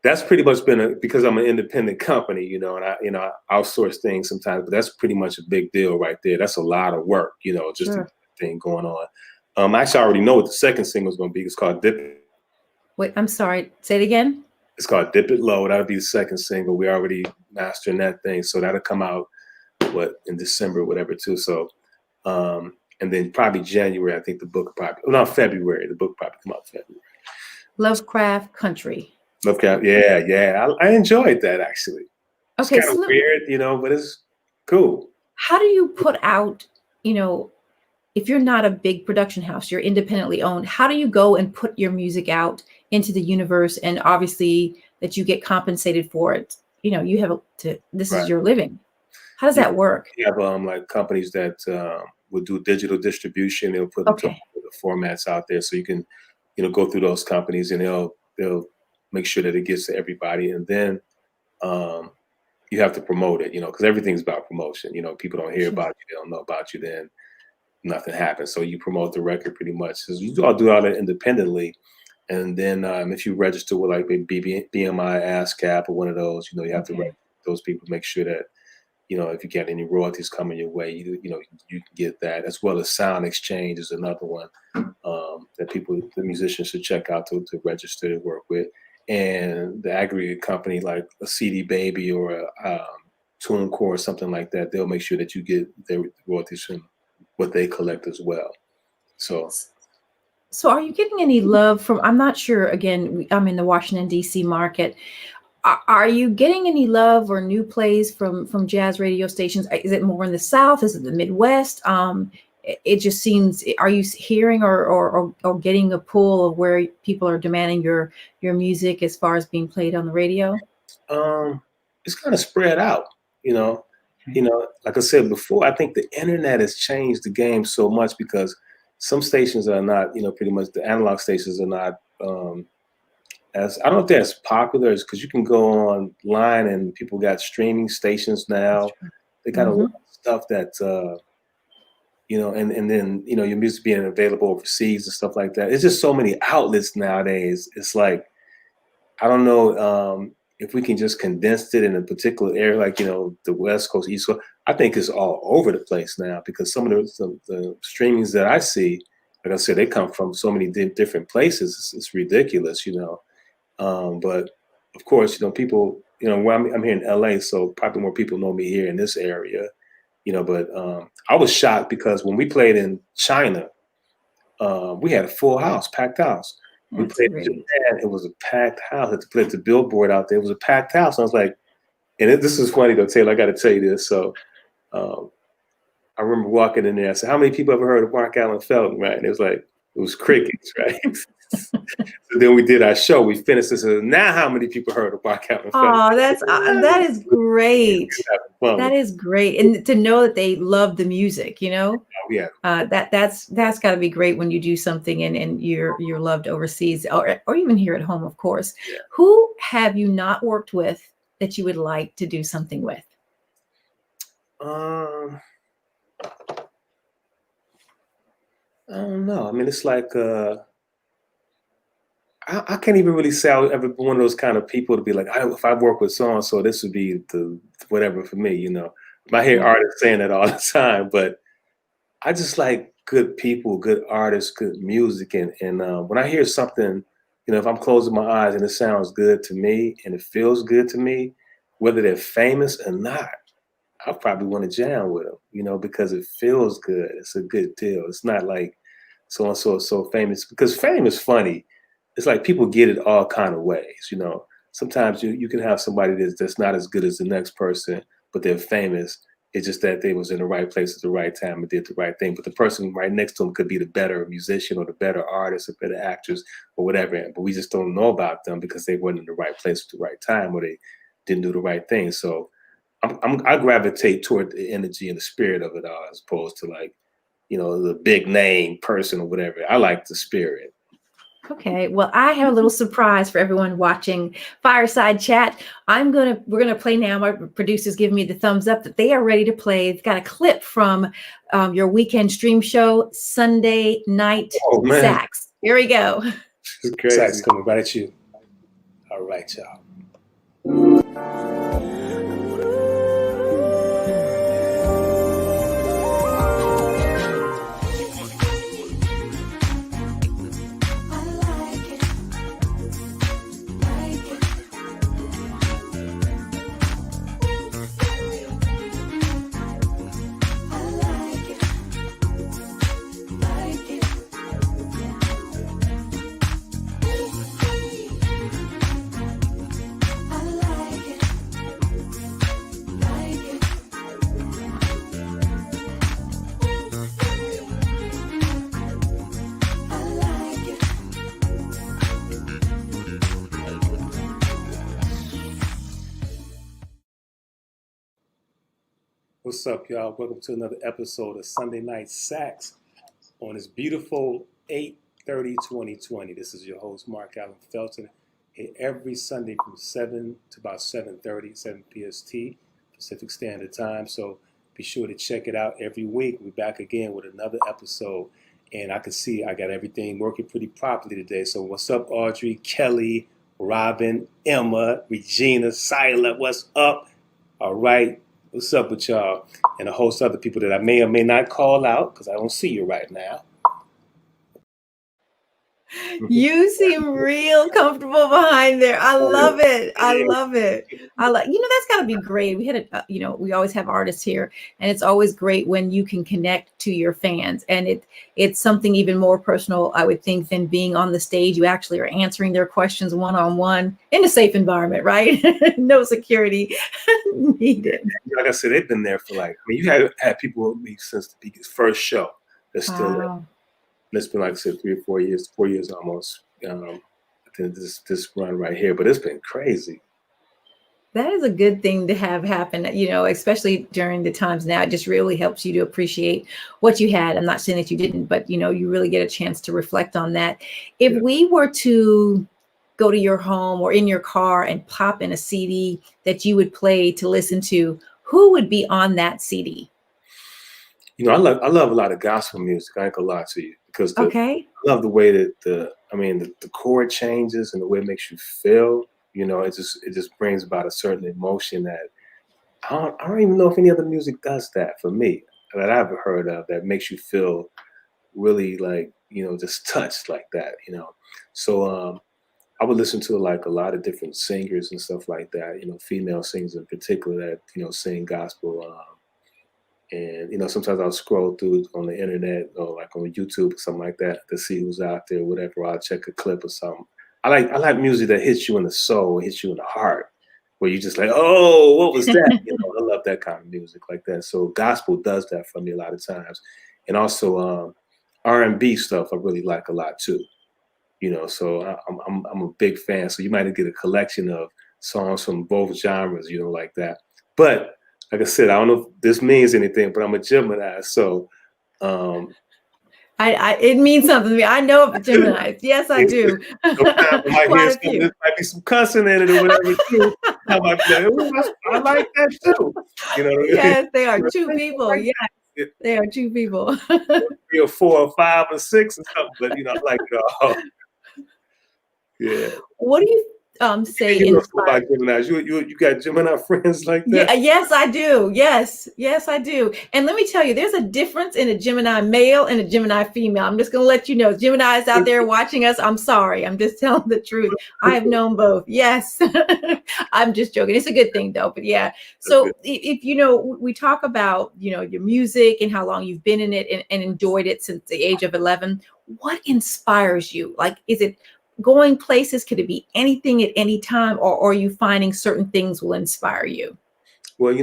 That's pretty much been because I'm an independent company, and I outsource things sometimes, but that's pretty much a big deal right there. That's a lot of work, just Sure. a thing going on. Actually, I already know what the second single is going to be. It's called Dip It. Wait, I'm sorry. Say it again. It's called Dip It Low. That'll be the second single. We're already mastering that thing. So that'll come out, in December, whatever, too. So, and then probably January, I think the book February. The book probably come out in February. Lovecraft Country. Lovecraft, yeah. I enjoyed that, actually. Okay, it's kind of weird, but it's cool. How do you put out, if you're not a big production house, you're independently owned, how do you go and put your music out into the universe, and obviously that you get compensated for it? You have this is your living. How does that work? You have like companies that will do digital distribution. They'll put the formats out there, so you can, go through those companies, and they'll make sure that it gets to everybody. And then you have to promote it, because everything's about promotion. People don't hear about you, they don't know about you, then nothing happens. So you promote the record pretty much. So you all do all that independently. And then if you register with like BMI, ASCAP, or one of those, you have to register those people, make sure that, if you get any royalties coming your way, you can get that, as well as Sound Exchange is another one that the musicians should check out to register to work with. And the aggregate company like a CD Baby or a TuneCore or something like that, they'll make sure that you get their royalties from what they collect as well. So are you getting any love from, I'm not sure, again, I'm in the Washington, D.C. market. Are you getting any love or new plays from jazz radio stations? Is it more in the South? Is it the Midwest? it just seems, are you hearing or getting a pull of where people are demanding your music as far as being played on the radio? It's kind of spread out, you know. Like I said before, I think the internet has changed the game so much because some stations are not, pretty much the analog stations are not as, I don't know if they're as popular as, because you can go online and people got streaming stations now. They got a lot of stuff that, and then, your music being available overseas and stuff like that. It's just so many outlets nowadays. It's like, I don't know if we can just condense it in a particular area, like, the West Coast, East Coast. I think it's all over the place now because some of the streamings that I see, like I said, they come from so many different places. It's ridiculous, but of course, people, where I'm here in LA, so probably more people know me here in this area, but I was shocked because when we played in China, we had a full house, packed house. We played in Japan, it was a packed house. I had to play at the billboard out there. It was a packed house. I was like, this is funny though, Taylor, I got to tell you this. So I remember walking in there. I said, how many people ever heard of Mark Allen Felton, right? And it was crickets, right? So then we did our show. We finished this. And now how many people heard of Mark Allen Felton? Oh, that is great. That is great. And to know that they love the music, Yeah. that's got to be great when you do something and you're loved overseas or even here at home, of course. Yeah. Who have you not worked with that you would like to do something with? I don't know. I mean, it's like I can't even really say I was ever one of those kind of people to be like, if I work with so and so, this would be the whatever for me. I hear artists saying that all the time, but I just like good people, good artists, good music, and when I hear something, if I'm closing my eyes and it sounds good to me and it feels good to me, whether they're famous or not, I probably want to jam with them, because it feels good. It's a good deal. It's not like so and so is so famous, because fame is funny. It's like people get it all kind of ways, Sometimes you can have somebody that's not as good as the next person, but they're famous. It's just that they was in the right place at the right time and did the right thing. But the person right next to them could be the better musician or the better artist or better actress or whatever. But we just don't know about them because they weren't in the right place at the right time or they didn't do the right thing. So I gravitate toward the energy and the spirit of it all, as opposed to like, the big name person or whatever. I like the spirit. Okay, well, I have a little surprise for everyone watching Fireside Chat. We're gonna play now. My producers give me the thumbs up that they are ready to play. They've got a clip from your weekend stream show, Sunday Night Sax. Here we go. Sax coming right at you. All right, y'all. What's up, y'all? Welcome to another episode of Sunday Night Sax on this beautiful 8/30/2020. This is your host, Mark Allen Felton, here every Sunday from 7 to about 7:30, 7 PST, Pacific Standard Time. So be sure to check it out every week. We're back again with another episode. And I can see I got everything working pretty properly today. So what's up, Audrey, Kelly, Robin, Emma, Regina, Silent, what's up? All right. What's up with y'all? And a host of other people that I may or may not call out because I don't see you right now. You seem real comfortable behind there. I love it. I love it. That's got to be great. We had we always have artists here, and it's always great when you can connect to your fans. And it's something even more personal, I would think, than being on the stage. You actually are answering their questions one-on-one in a safe environment, right? No security needed. Like I said, they've been there for you had people with me since the first show. It's still, Wow. it's been like I said, 4 years almost. I think this run right here, but it's been crazy. That is a good thing to have happen, especially during the times now. It just really helps you to appreciate what you had. I'm not saying that you didn't, but you really get a chance to reflect on that. If Yeah. we were to go to your home or in your car and pop in a CD that you would play to listen to, who would be on that CD? I love a lot of gospel music. I ain't gonna lie to you because Okay. I love the way that the chord changes and the way it makes you feel. It just brings about a certain emotion that I don't even know if any other music does that for me that I've heard of that makes you feel really like just touched like that. So I would listen to like a lot of different singers and stuff like that. Female singers in particular that sing gospel. And sometimes I'll scroll through on the internet or like on YouTube or something like that to see who's out there, whatever. I'll check a clip or something. I like music that hits you in the soul, hits you in the heart, where you just like, oh, what was that? I love that kind of music like that. So gospel does that for me a lot of times, and also R&B stuff I really like a lot too. So I'm a big fan. So you might get a collection of songs from both genres, like that. But like I said, I don't know if this means anything, but I'm a Gemini, so It means something to me. I know of Gemini. Yes, I do. sometimes I might hear Quite a something. few. There might be some cussing in it or whatever too. I might be like, "Ooh, I like that too." You know what I mean? Yes, they are two people. Yes, It- they are two people. 3 or 4 or 5 or 6 or something, but I like it all. Yeah. What do you say You know something inspired? about Geminis. You got Gemini friends like Yeah, that? yes, I do. Yes, I do. And let me tell you, there's a difference in a Gemini male and a Gemini female. I'm just going to let you know, Geminis out there watching us, I'm sorry. I'm just telling the truth. I have known both. Yes. I'm just joking. It's a good thing though. But yeah. That's good. So if we talk about, your music and how long you've been in it and enjoyed it since the age of 11, what inspires you? Like, is it going places? Could it be anything at any time, or are you finding certain things will inspire you? Well,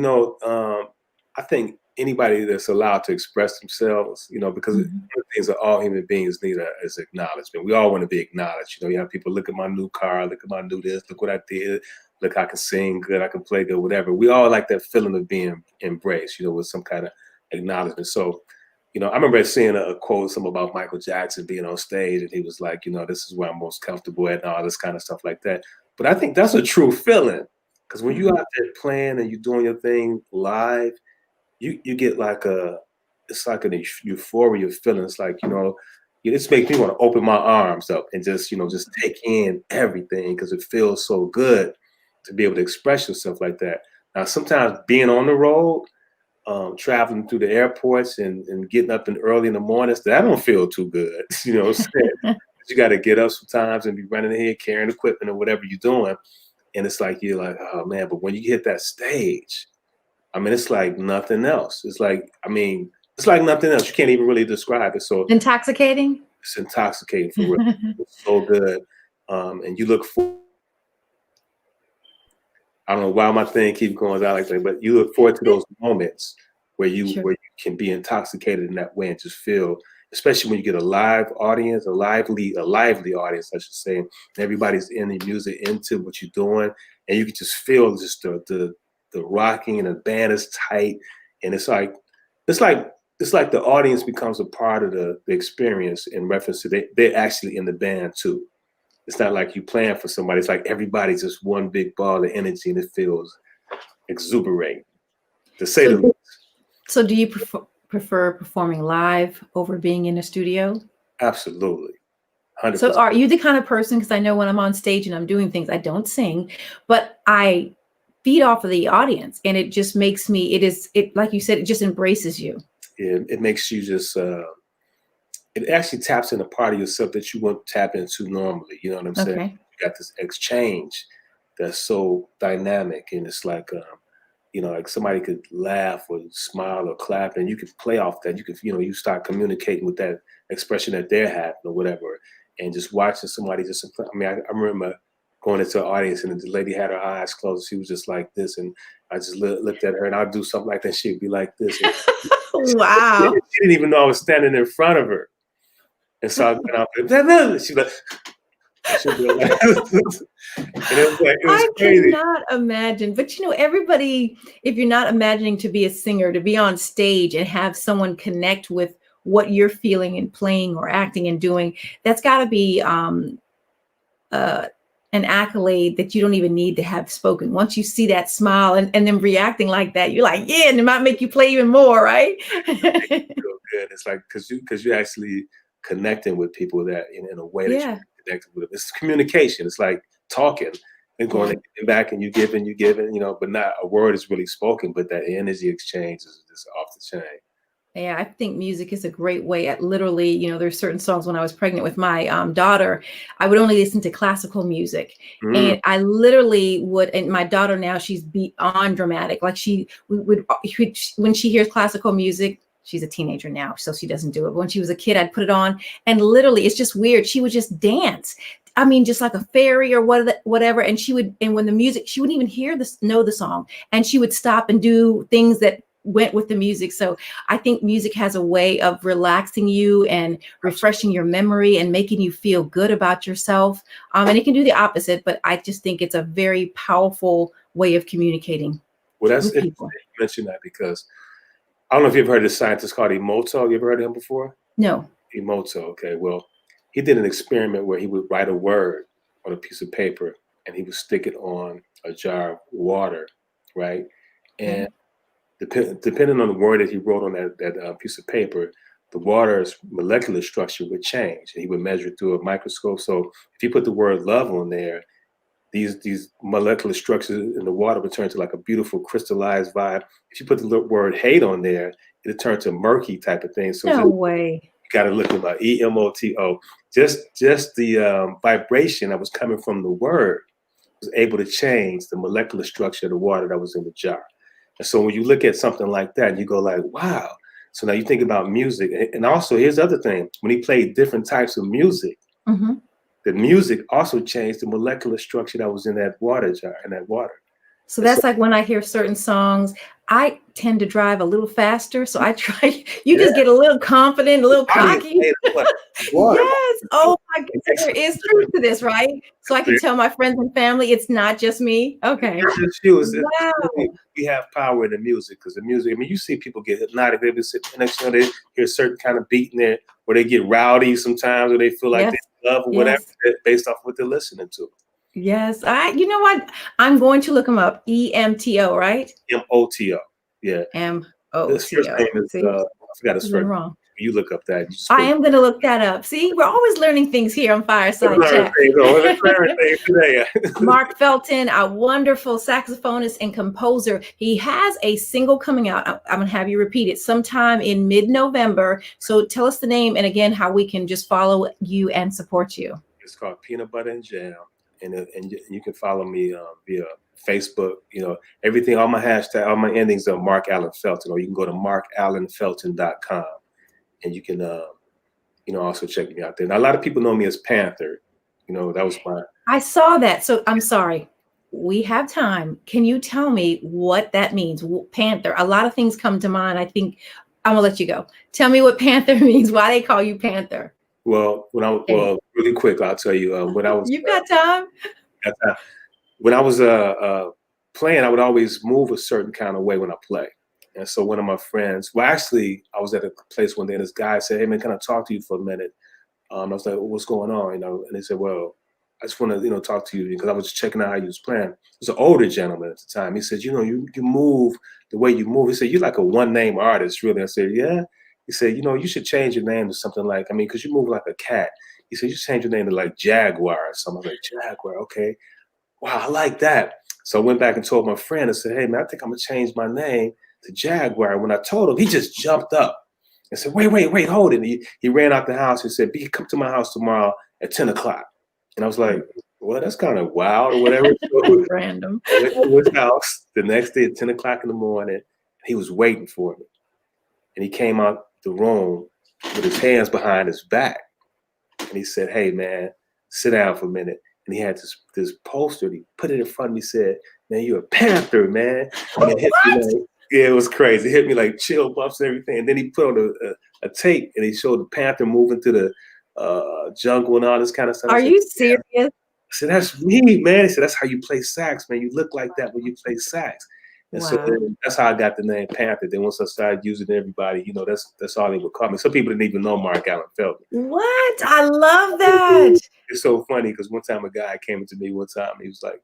I think anybody that's allowed to express themselves, because one of Mhm. the things that all human beings need is acknowledgement. We all want to be acknowledged. You have people look at my new car, look at my new this, look what I did, look I can sing good, I can play good, whatever. We all like that feeling of being embraced, with some kind of acknowledgement. So, I remember seeing a quote, something about Michael Jackson being on stage, and he was like, this is where I'm most comfortable at, and all this kind of stuff like that. But I think that's a true feeling. Because when you out there playing and you doing your thing live, you get like it's like an euphoria feeling. It's like, it just makes me want to open my arms up and just take in everything because it feels so good to be able to express yourself like that. Now, sometimes being on the road, traveling through the airports and getting up early in the mornings, that don't feel too good. You know what I'm saying? You got to get up sometimes and be running ahead, carrying equipment or whatever you're doing. And it's like, you're like, oh man, but when you hit that stage, it's like nothing else. It's like nothing else. You can't even really describe it. So Intoxicating. it's intoxicating for real. It's so good. And you look for, I don't know why my thing keeps going out like that, but you look forward to those moments Sure. where you can be intoxicated in that way and just feel, especially when you get a live audience, a lively audience, I should say, and everybody's in the music, into what you're doing, and you can just feel just the rocking, and the band is tight, and it's like the audience becomes a part of the experience in reference to they're actually in the band too. It's not like you playing for somebody. It's like everybody's just one big ball of energy, and it feels exuberating, to say the So, least. so do you prefer performing live over being in a studio? Absolutely, So 100%. are you the kind of person, because I know when I'm on stage and I'm doing things, I don't sing, but I feed off of the audience, and it just makes me, it like you said, it just embraces you. It makes you just, it actually taps in a part of yourself that you wouldn't tap into normally. You know what I'm saying? Okay. You got this exchange that's so dynamic, and it's like, like somebody could laugh or smile or clap, and you could play off that. You could, you start communicating with that expression that they're having or whatever, and just watching somebody just. I remember going into an audience, and the lady had her eyes closed. She was just like this, and I just looked at her, and I'd do something like that. She'd be like this. And Wow. she didn't even know I was standing in front of her. And so I went out, she's like, she'd be like, and it was like, it was I crazy. cannot imagine. But you know, everybody, if you're not imagining to be a singer, to be on stage and have someone connect with what you're feeling and playing or acting and doing, that's got to be an accolade that you don't even need to have spoken. Once you see that smile and then reacting like that, you're like, yeah, and it might make you play even more, right? Real good. It's like because you're actually connecting with people that in a way that Yeah. you're connected with them. It's communication. It's like talking and going back and you giving, but not a word is really spoken, but that energy exchange is just off the chain. Yeah, I think music is a great way at literally, you know, there's certain songs when I was pregnant with my daughter, I would only listen to classical music. Mm. And I literally would, and my daughter now, she's beyond dramatic. Like when she hears classical music, she's a teenager now, so she doesn't do it. But when she was a kid, I'd put it on and literally, it's just weird. She would just dance. I mean, just like a fairy or whatever. And when the music, she wouldn't even know the song. And she would stop and do things that went with the music. So I think music has a way of relaxing you and refreshing your memory and making you feel good about yourself. And it can do the opposite, but I just think it's a very powerful way of communicating That's with people. interesting you mentioned that because I don't know if you've heard of this scientist called Emoto. You ever heard of him before? No. Emoto. Okay. Well, he did an experiment where he would write a word on a piece of paper and he would stick it on a jar of water, right? And depending on the word that he wrote on that piece of paper, the water's molecular structure would change. And he would measure it through a microscope. So if you put the word love on there, these molecular structures in the water would turn to like a beautiful crystallized vibe. If you put the word hate on there, it'll turn to murky type of thing. So No way. you got to look at like EMOTO. Just the vibration that was coming from the word was able to change the molecular structure of the water that was in the jar. And so when you look at something like that, you go like, wow. So now you think about music. And also here's the other thing. When he played different types of music, the music also changed the molecular structure that was in that water jar, in that water. So that's like when I hear certain songs, I tend to drive a little faster. So I try, just get a little confident, a little cocky. Yes. Oh my goodness. There is truth to this, right? So I can tell my friends and family it's not just me. Okay. Wow. We have power in the music because the music, I mean, you see people get hypnotic. They be sitting next to they hear a certain kind of beat in there, or they get rowdy sometimes, or they feel like they love or whatever based off what they're listening to. Yes. You know what? I'm going to look them up. EMTO, right? MOTO. Yeah. MOTO. His first name is, I forgot his first name. You look up that. I am going to look that up. See, we're always learning things here on Fireside Chat. Mark Felton, a wonderful saxophonist and composer. He has a single coming out. I'm going to have you repeat it sometime in mid-November. So tell us the name and again, how we can just follow you and support you. It's called Peanut Butter and Jam. And you can follow me via Facebook, everything, all my hashtag, all my endings are Mark Allen Felton, or you can go to markallenfelton.com and you can, also check me out there. Now, a lot of people know me as Panther. That was I saw that. So I'm sorry. We have time. Can you tell me what that means? Panther. A lot of things come to mind. I think I'm going to let you go. Tell me what Panther means, why they call you Panther. Well, really quick, I'll tell you when I was. You've got time. When I was playing, I would always move a certain kind of way when I play. And so one of my friends, actually, I was at a place one day, and this guy said, "Hey man, can I talk to you for a minute?" I was like, "What's going on?" And they said, "Well, I just want to talk to you because I was just checking out how you was playing." It was an older gentleman at the time. He said, "You move the way you move." He said, "You're like a one-name artist, really." I said, "Yeah." He said, "You should change your name to something like, because you move like a cat." He said, "You should change your name to like Jaguar or something." I was like, "Jaguar, okay. Wow, I like that." So I went back and told my friend, I said, "Hey man, I think I'm gonna change my name to Jaguar." And when I told him, he just jumped up and said, wait, hold it. He ran out the house and said, "B, come to my house tomorrow at 10 o'clock. And I was like, well, that's kind of wild or whatever. So random. I went to his house the next day at 10 o'clock in the morning. He was waiting for me. And he came out the room with his hands behind his back. And he said, "Hey, man, sit down for a minute." and he had this poster. And he put it in front of me. Said, "Man, you're a Panther, man." And it hit me What? like, yeah, it was crazy. It hit me like chill bumps and everything. And then he put on a tape, and he showed the Panther moving to the jungle and all this kind of stuff. I Are said, you yeah. serious? I said, "That's me, man." He said, "That's how you play sax, man. You look like that when you play sax." And so Wow. then that's how I got the name Panther. Then once I started using it, everybody, that's all they would call me. Some people didn't even know Mark Allen Felton. What? I love that. It's so funny because one time a guy came to me one time. He was like,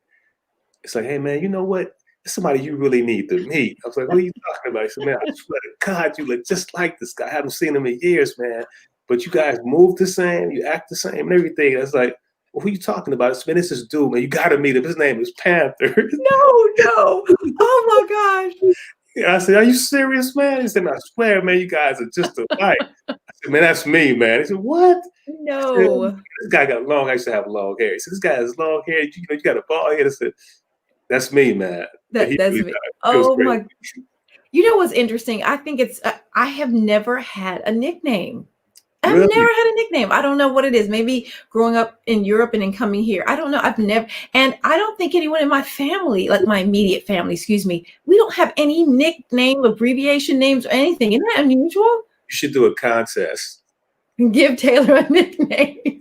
"It's like, hey man, you know what? It's somebody you really need to meet." I was like, "What are you talking about?" He said, "Man, I swear to God, you look just like this guy. I haven't seen him in years, man. But you guys move the same, you act the same, and everything." I was like, "Well, who are you talking about?" I said, "Man, this is dude, man. You got to meet him. His name is Panther." No. Oh my gosh. Yeah, I said, "Are you serious, man?" He said, "I swear, man, you guys are just alike." I said, "Man, that's me, man." He said, "What?" I said, No. "This guy got long. I used to have long hair." He said, "This guy has long hair. You got a bald head." I said, "That's me, man." And he That's really me. died. It was Oh crazy. my. You know what's interesting? I think it's I have never had a nickname. I've never Really? had a nickname. I don't know what it is. Maybe growing up in Europe and then coming here. I don't know. I've never, and I don't think anyone in my family, like my immediate family, excuse me, we don't have any nickname, abbreviation names, or anything. Isn't that unusual? You should do a contest. Give Taylor a nickname.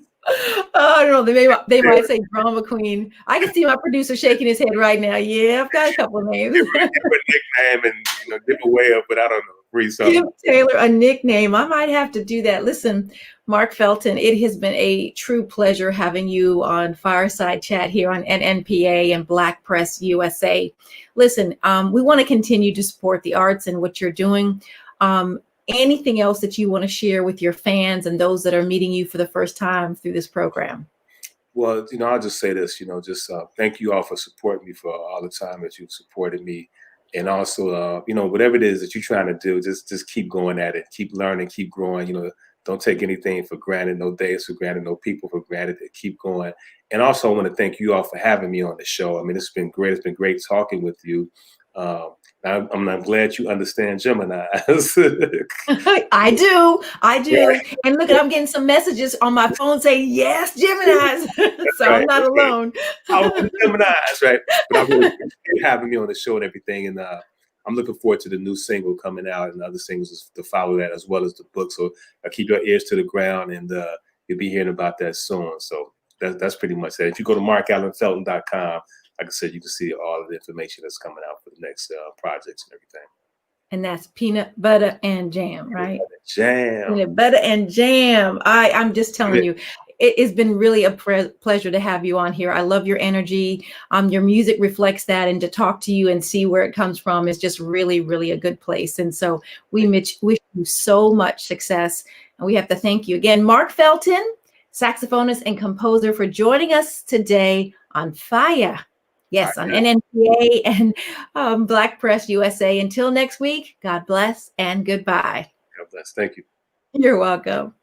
Oh, I don't know. They might say drama queen. I can see my producer shaking his head right now. Yeah, I've got a couple of names. Give her a nickname and give away up, but I don't know, free something. Give Taylor a nickname. I might have to do that. Listen, Mark Felton, it has been a true pleasure having you on Fireside Chat here on NNPA and Black Press USA. Listen, we want to continue to support the arts and what you're doing. Anything else that you want to share with your fans and those that are meeting you for the first time through this program? Well, I'll just say this, just thank you all for supporting me for all the time that you've supported me. And also, whatever it is that you're trying to do, just keep going at it, keep learning, keep growing. Don't take anything for granted, no days for granted, no people for granted. Keep going. And also, I want to thank you all for having me on the show. I mean, it's been great. It's been great talking with you. I'm glad you understand Gemini. I do. And look, I'm getting some messages on my phone saying, yes, Geminis. So Right. I'm not alone. I was in Gemini's, right? But I really appreciate you having me on the show and everything. And I'm looking forward to the new single coming out and other singles to follow that, as well as the book. So keep your ears to the ground, and you'll be hearing about that soon. So that's pretty much that. If you go to markallenfelton.com, like I said, you can see all of the information that's coming out for the next projects and everything. And that's peanut butter and jam, right? Jam. Peanut butter and jam. I'm just telling you, it has been really a pleasure to have you on here. I love your energy. Your music reflects that, and to talk to you and see where it comes from is just really, really a good place. And so we wish you so much success. And we have to thank you again, Mark Felton, saxophonist and composer, for joining us today on Fire. Yes, on NNPA and Black Press USA. Until next week, God bless and goodbye. God bless. Thank you. You're welcome.